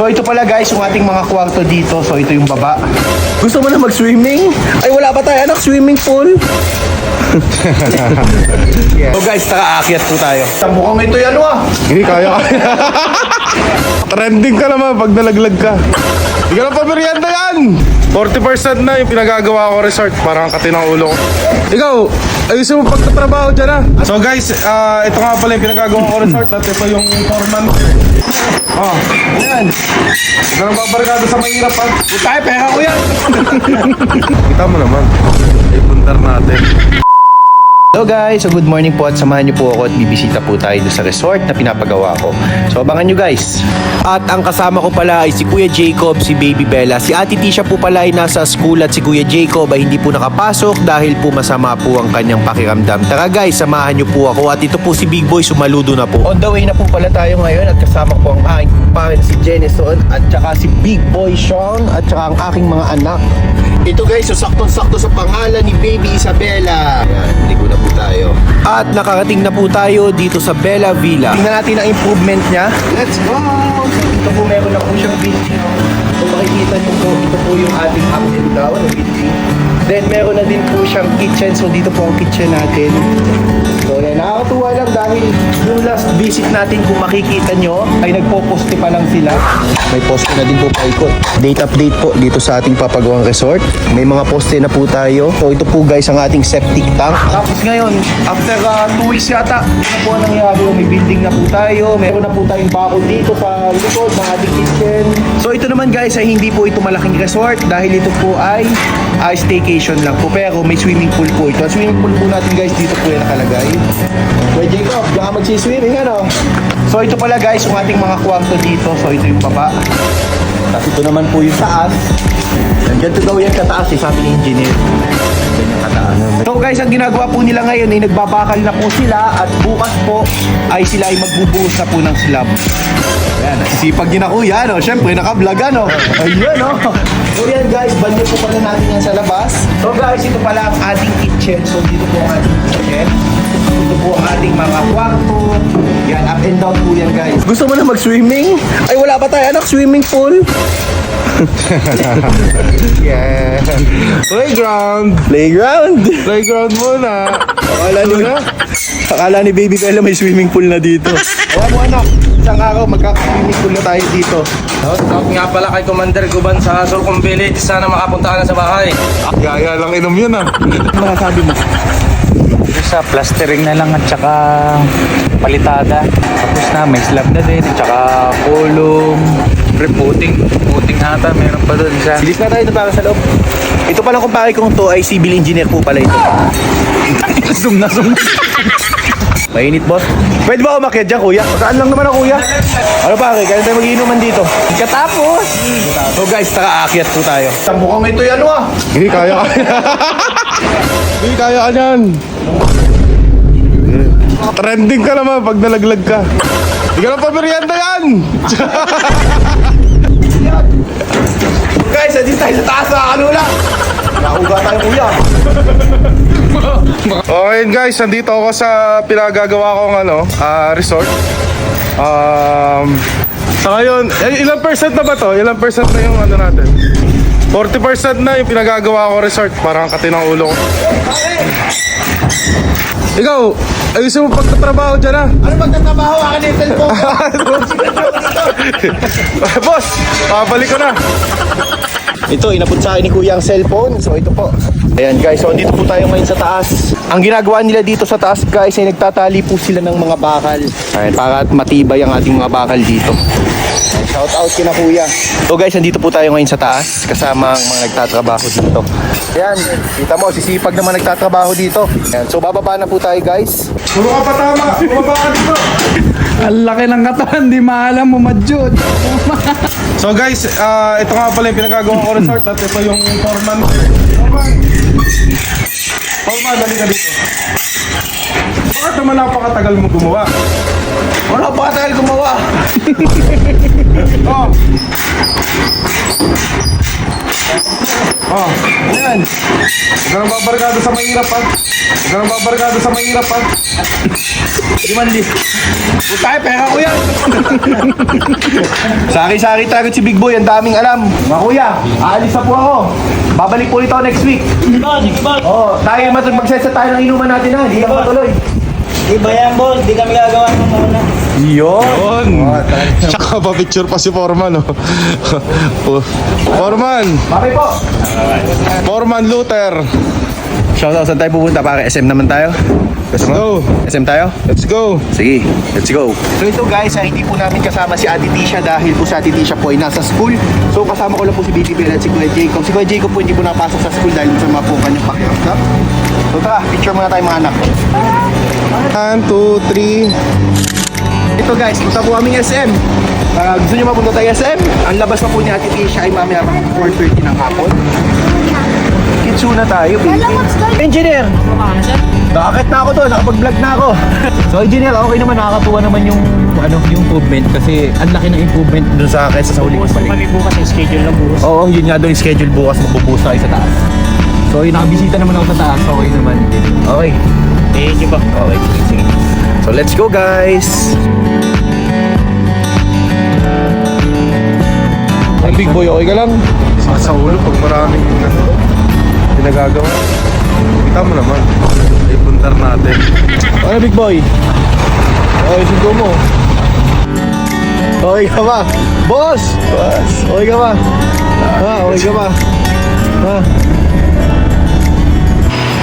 So ito pala guys, yung ating mga kwarto dito. So ito yung baba. Gusto mo na mag-swimming? Ay wala pa tayo anak, swimming pool. Yeah. So guys, aakyat po tayo. Mukhang ito yan Hindi, kaya. Trending ka naman pag nalaglag ka. Hindi ka lang pamerienda yan. 40% na yung pinagagawa ko resort. Parang katinang ulo ko. Ikaw, ayusin mo pagtatrabaho dyan ha. So guys, ito nga pala yung pinagagawa ko resort. At ito yung foreman. Ayan. Ito nang babarkado sa mahirap ha. Tayo, pera ko yan. Kita mo naman. Ay, puntar natin. Hello guys, so good morning po at samahan niyo po ako at bibisita po tayo doon sa resort na pinapagawa ko. So abangan niyo guys. At ang kasama ko pala ay si Kuya Jacob, si Baby Bella. Si Ate Tisha po pala ay nasa school at si Kuya Jacob ay hindi po nakapasok dahil po masama po ang kanyang pakiramdam. Tara guys, samahan niyo po ako at ito po si Big Boy, sumaludo na po. On the way na po pala tayo ngayon at kasama ko ang aking kumpare si Jenison at saka si Big Boy Sean at saka ang aking mga anak. Ito guys, so saktong-sakto sa pangalan ni Baby Isabella. Ayan, ligo na po tayo. At nakarating na po tayo dito sa Bella Villa. Tingnan natin ang improvement niya. Let's go! So dito po meron na po siyang building. So makikita niyo po, ito po yung ating up and down na building. Then meron na din po siyang kitchen. So dito po ang kitchen natin. So yan, nakakatuwa lang dahil yung last visit natin kung makikita nyo ay nagpo-poste pa lang sila. May poste na din po paikot. Date update po dito sa ating papagawang resort. May mga poste na po tayo. So ito po guys ang ating septic tank. Tapos ngayon, after 2 weeks yata, ano po ang nangyari? May building na po tayo. Meron na po tayong bakod dito sa likod ng ating kitchen. So ito naman guys ay hindi po ito malaking resort dahil ito po ay staycation lang po. Pero may swimming pool po ito. Ang swimming pool po natin guys dito po yung nakalagay. Kuya Jacob, diyan ka magsiswimming ano? So ito pala guys yung ating mga kwarto dito. So ito yung baba. Tapos ito naman po yung taas. Ganito daw yan kataas sabi ni engineer. Ganyan kataas. So guys, ang ginagawa po nila ngayon ay nagbabakal na po sila at bukas po ay sila ay magbubuhos na po ng slab. Ayan, sisipag din ako yan, no? Siyempre, naka-vlog, ano? Ayan, no? So yan guys, banyo po pala natin yan sa labas. So guys, ito pala ang ating kitchen. So dito po ang ating kitchen. Ito po ang ating mga kwarto. Yan, up and down po yan guys. Gusto mo na mag-swimming? Ay, wala pa tayo, anak, swimming pool. Yeah. Playground. Playground. Playground muna. Akala ni Baby Bella may swimming pool na dito. Ayan mo anak, isang araw magkaka-swimming pool na tayo dito. Shout nga pala kay Commander Guban sa Surcom Village. Sana makapunta ka na sa bahay. Yaya lang inom yun ah. Ano masasabi mo? Sa plastering na lang at saka palitada. Tapos na, may slab na din. At saka kulong. Puting ata. Meron pa doon siya. Silip na tayo ito para sa loob. Ito pala kung pare kong to ay civil engineer po pala ito. Zoom na zoom. Mainit boss. Pwede ba umakyat dyan kuya? Saan lang naman ako kuya? Ano pare, kaya tayo mag-iinuman dito. Katapos! So guys, aakyat po tayo. Mukhang ito yan Hindi, kaya ka. Hindi, kaya ka yan. Trending ka naman pag nalaglag ka. Hindi ka lang pamerienda yan. Guys, andito tayo sa taas na kanula. Nakuga tayo kuya. Okay guys, nandito ako sa pinagagawa kong resort. Sa ngayon, ilang percent na ba to? Ilang percent na yung natin? 40% na yung pinagagawa ko resort. Parang katinang ulo ko. Ikaw, ayusin mo pagtatrabaho dyan ha. Ano magtatrabaho? Akin yung cellphone ko. Boss, babalik ko na. Ito, inabot sa akin ni kuya ang cellphone. So ito po. Ayan guys, so dito po tayo ngayon sa taas. Ang ginagawa nila dito sa taas guys ay nagtatali po sila ng mga bakal. Ayan, para matibay ang ating mga bakal dito. Shout out kina kuya. So guys, nandito po tayo ngayon sa taas kasama ang mga nagtatrabaho dito. Ayan, kita mo, sisipag naman nagtatrabaho dito. Ayan, so bababa na po tayo guys. Puro ka pa tama, bumaba ka dito. Ang laki ng katawan, di maalam mo madyod. So guys, ito nga pala yung pinagagawa ko resort at ito yung foreman. Foreman, dali ka dito. Bakit naman napakatagal mo gumawa? Ano pa tayo gumawa? Oh. Oh, yan. Huwag ka nang babarkado sa mahirap ha. Huwag ka nang babarkado sa mahirap ha. Putay, pera ko yan. Sari-sari target si Big Boy, ang daming alam. Mga kuya, aalis na po ako. Babalik po ulit ako next week. Sige boss. Oo, tayo magsesa tayo ng inuman natin ha. Hindi lang matuloy. Iba yan boss, di kami gagawa ng muna. Yun! Tsaka pa-picture pa si Foreman, oh. Foreman! Bakit po? Foreman Luther! Shoutout, saan tayo pupunta? Pare, SM naman tayo. Let's go! SM tayo? Let's go! Sige, let's go. So ito guys, hindi po namin kasama si Ate Tisha dahil po si Ate Tisha po ay nasa school. So kasama ko lang po si Baby Bella at si Kuya Jacob. Si Kuya Jacob po hindi po napasok sa school dahil sa mga po kanyang pakiramdam. So tara, picture muna tayo mga anak. 1, 2, 3. Ito guys, punta po kaming SM. Gusto nyo mapunta tayo SM? Ang labas pa po ni Ate Tisha ay mamaya 4:30 ng hapon. Kitsuna tayo, baby. Engineer! Nakakit na ako to, nakapag-vlog na ako. So engineer, okay naman, nakakatuwa naman yung yung improvement kasi ang laki ng improvement dun sa kaysa sa huling balik. Kami bukas yung schedule na bukas. Oo, yun nga doon yung schedule bukas, magbubuhos tayo sa taas. So yun, nakabisita naman ako sa taas, okay naman. Okay. Thank you po. Okay, sige. So let's go guys! Ay, Big Boy, okay ka lang? Sa ulo pag maraming pinagagawa. Kita mo naman. Ay, puntar natin. Ano Big Boy? Okay, sugo mo. Okay ka ba? Boss! Boss! Okay ka ba? Okay ka ba?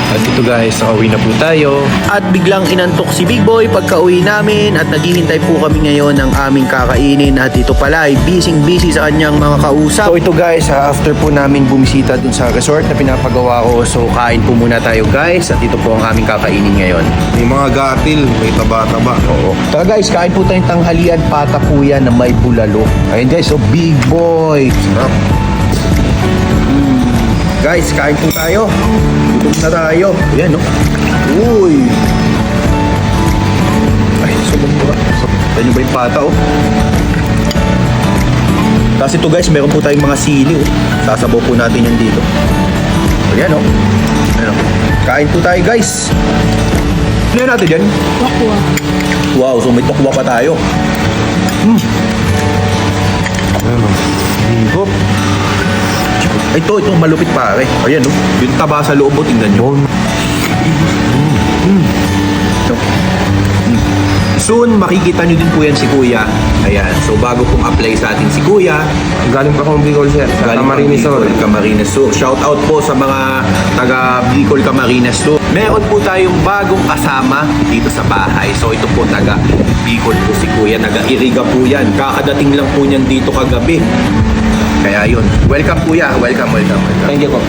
At ito guys, nakauwi na po tayo. At biglang inantok si Big Boy pagka-uwi namin at naghihintay po kami ngayon ng aming kakainin at ito pala ay busy sa kanyang mga kausap. So ito guys, after po namin bumisita dun sa resort na pinapagawa ko, so kain po muna tayo guys at ito po ang aming kakainin ngayon. May mga gatil, may taba-taba. Oo. Tara guys, kain po tayong tanghalian, pata po yan na may bulalo. Ayun guys, so Big Boy. Sarap. Guys, kain po tayo. Gutom na tayo. Ayan, no? Uy! Ay, sumumura. Ayan ba yung pata, oh? Tapos ito guys, meron po tayong mga sili, oh. Sasabaw po natin yan dito. Ayan, oh. Ayan, oh. Kain po tayo, guys. Ano yan natin dyan? Tokwa. Wow, so may tokwa pa tayo. Ayan o. Higop. Ito malupit pare. Ayan, no? Yung taba sa loob mo, tingnan nyo. Soon, makikita nyo din po yan si Kuya. Ayan, so bago pong apply sa atin si Kuya, Galing pa akong Bicol, sir. Sa Camarines Sur. Camarines Sur. Shout out po sa mga taga Bicol Camarines Sur. Meron po tayong bagong kasama dito sa bahay. So ito po taga Bicol po si Kuya. Naga-iriga po yan. Kakadating lang po niyan dito kagabi. Kaya yun. Welcome Kuya. Welcome. Thank you po.